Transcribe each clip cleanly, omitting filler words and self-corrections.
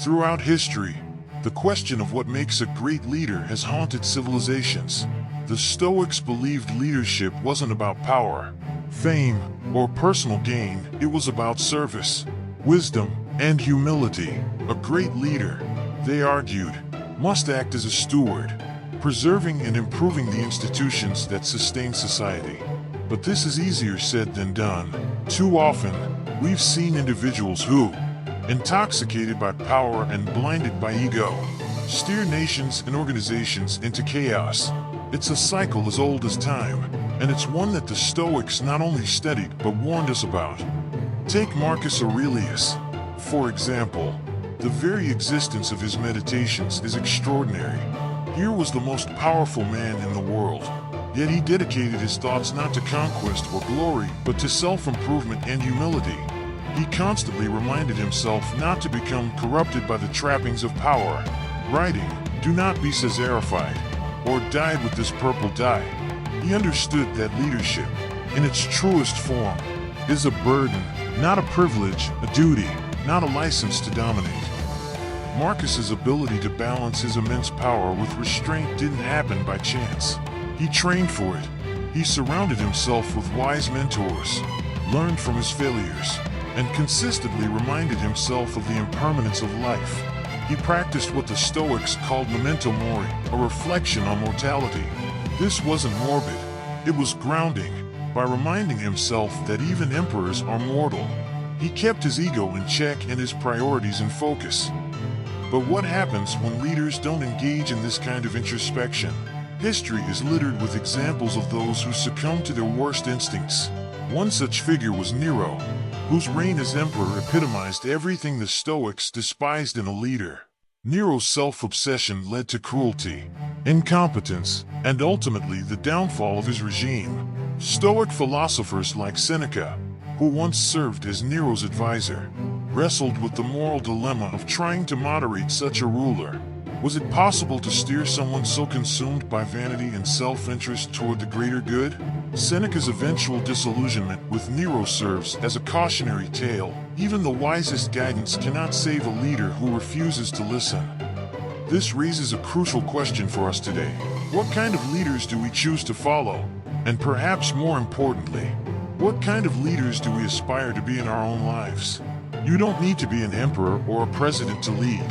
Throughout history, the question of what makes a great leader has haunted civilizations. The Stoics believed leadership wasn't about power, fame, or personal gain. It was about service, wisdom, and humility. A great leader, they argued, must act as a steward, preserving and improving the institutions that sustain society. But this is easier said than done. Too often, we've seen individuals who, intoxicated by power and blinded by ego, steer nations and organizations into chaos. It's a cycle as old as time, and it's one that the Stoics not only studied but warned us about. Take Marcus Aurelius, for example. The very existence of his meditations is extraordinary. Here was the most powerful man in the world, yet he dedicated his thoughts not to conquest or glory, but to self-improvement and humility. He constantly reminded himself not to become corrupted by the trappings of power, writing, "Do not be Caesarified," or "died with this purple dye." He understood that leadership, in its truest form, is a burden, not a privilege, a duty, not a license to dominate. Marcus's ability to balance his immense power with restraint didn't happen by chance. He trained for it. He surrounded himself with wise mentors, learned from his failures, and consistently reminded himself of the impermanence of life. He practiced what the Stoics called memento mori, a reflection on mortality. This wasn't morbid, it was grounding. By reminding himself that even emperors are mortal, he kept his ego in check and his priorities in focus. But what happens when leaders don't engage in this kind of introspection? History is littered with examples of those who succumbed to their worst instincts. One such figure was Nero, whose reign as emperor epitomized everything the Stoics despised in a leader. Nero's self-obsession led to cruelty, incompetence, and ultimately the downfall of his regime. Stoic philosophers like Seneca, who once served as Nero's advisor, wrestled with the moral dilemma of trying to moderate such a ruler. Was it possible to steer someone so consumed by vanity and self-interest toward the greater good? Seneca's eventual disillusionment with Nero serves as a cautionary tale. Even the wisest guidance cannot save a leader who refuses to listen. This raises a crucial question for us today. What kind of leaders do we choose to follow? And perhaps more importantly, what kind of leaders do we aspire to be in our own lives? You don't need to be an emperor or a president to lead.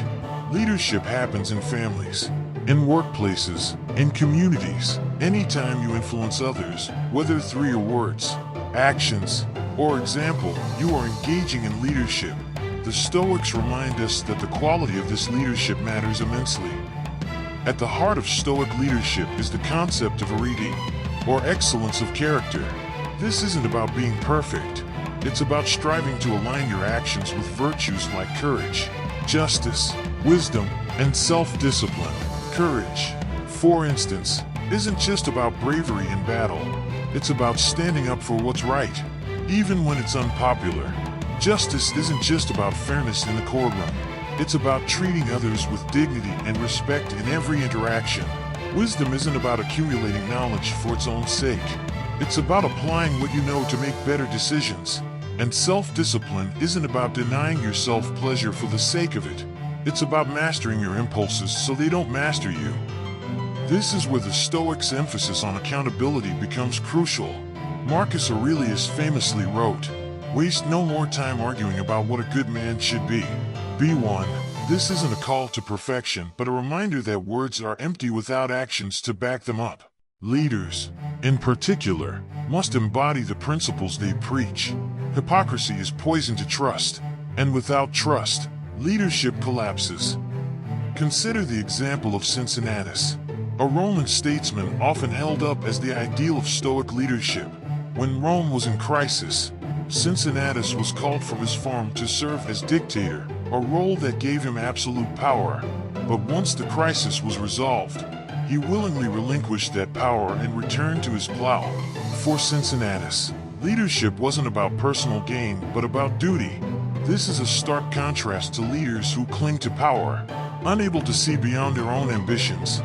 Leadership happens in families, in workplaces, in communities. Anytime you influence others, whether through your words, actions, or example, you are engaging in leadership. The Stoics remind us that the quality of this leadership matters immensely. At the heart of Stoic leadership is the concept of arete, or excellence of character. This isn't about being perfect. It's about striving to align your actions with virtues like courage, justice, wisdom, and self-discipline. Courage, for instance, isn't just about bravery in battle. It's about standing up for what's right, even when it's unpopular. Justice isn't just about fairness in the courtroom. It's about treating others with dignity and respect in every interaction. Wisdom isn't about accumulating knowledge for its own sake. It's about applying what you know to make better decisions. And self-discipline isn't about denying yourself pleasure for the sake of it. It's about mastering your impulses so they don't master you. This is where the Stoics' emphasis on accountability becomes crucial. Marcus Aurelius famously wrote, "Waste no more time arguing about what a good man should be. Be one." This isn't a call to perfection, but a reminder that words are empty without actions to back them up. Leaders, in particular, must embody the principles they preach. Hypocrisy is poison to trust, and without trust, leadership collapses. Consider the example of Cincinnatus, a Roman statesman often held up as the ideal of Stoic leadership. When Rome was in crisis, Cincinnatus was called from his farm to serve as dictator, a role that gave him absolute power. But once the crisis was resolved, he willingly relinquished that power and returned to his plow. For Cincinnatus, leadership wasn't about personal gain, but about duty. This is a stark contrast to leaders who cling to power, unable to see beyond their own ambitions.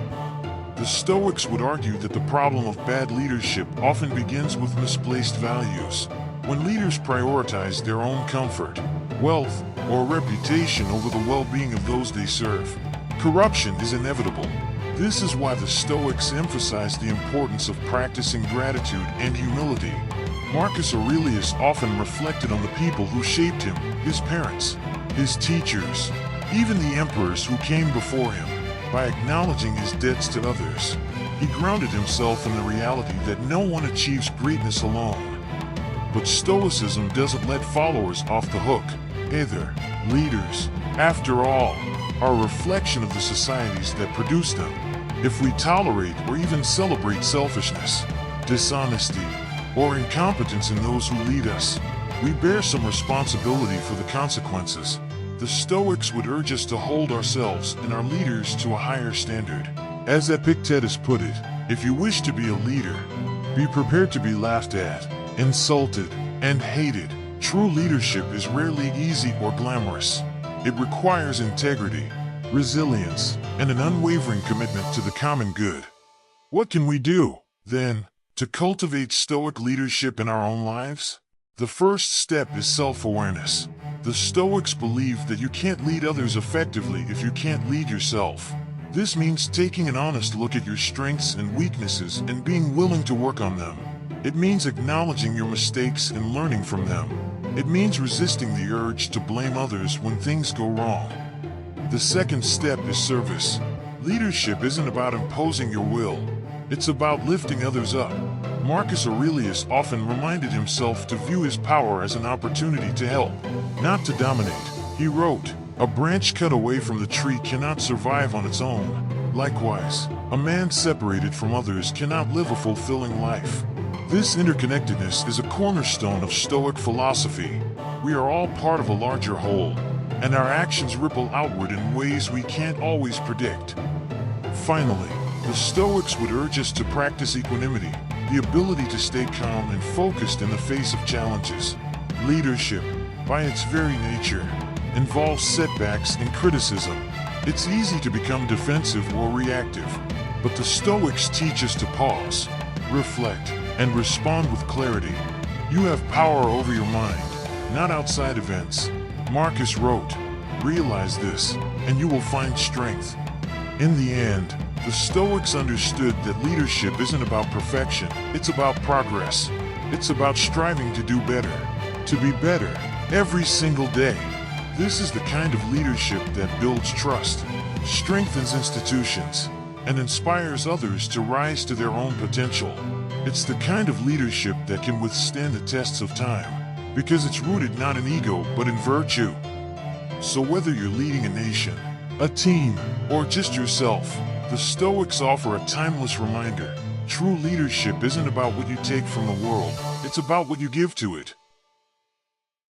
The Stoics would argue that the problem of bad leadership often begins with misplaced values. When leaders prioritize their own comfort, wealth, or reputation over the well-being of those they serve. Corruption is inevitable. This is why the Stoics emphasize the importance of practicing gratitude and humility. Marcus Aurelius often reflected on the people who shaped him, his parents, his teachers, even the emperors who came before him. By acknowledging his debts to others, he grounded himself in the reality that no one achieves greatness alone. But Stoicism doesn't let followers off the hook either. Leaders, after all, are a reflection of the societies that produce them. If we tolerate or even celebrate selfishness, dishonesty, or incompetence in those who lead us, we bear some responsibility for the consequences. The Stoics would urge us to hold ourselves and our leaders to a higher standard. As Epictetus put it, if you wish to be a leader, be prepared to be laughed at, insulted, and hated. True leadership is rarely easy or glamorous. It requires integrity, resilience, and an unwavering commitment to the common good. What can we do, then, to cultivate Stoic leadership in our own lives? The first step is self-awareness. The Stoics believe that you can't lead others effectively if you can't lead yourself. This means taking an honest look at your strengths and weaknesses and being willing to work on them. It means acknowledging your mistakes and learning from them. It means resisting the urge to blame others when things go wrong. The second step is service. Leadership isn't about imposing your will. It's about lifting others up. Marcus Aurelius often reminded himself to view his power as an opportunity to help, not to dominate. He wrote, "A branch cut away from the tree cannot survive on its own. Likewise, a man separated from others cannot live a fulfilling life." This interconnectedness is a cornerstone of Stoic philosophy. We are all part of a larger whole, and our actions ripple outward in ways we can't always predict. Finally, the Stoics would urge us to practice equanimity, the ability to stay calm and focused in the face of challenges. Leadership, by its very nature, involves setbacks and criticism. It's easy to become defensive or reactive, but the Stoics teach us to pause, reflect, and respond with clarity. You have power over your mind, not outside events. Marcus wrote, "Realize this, and you will find strength." In the end, the Stoics understood that leadership isn't about perfection, it's about progress. It's about striving to do better, to be better, every single day. This is the kind of leadership that builds trust, strengthens institutions, and inspires others to rise to their own potential. It's the kind of leadership that can withstand the tests of time, because it's rooted not in ego but in virtue. So whether you're leading a nation, a team, or just yourself, the Stoics offer a timeless reminder. True leadership isn't about what you take from the world, it's about what you give to it.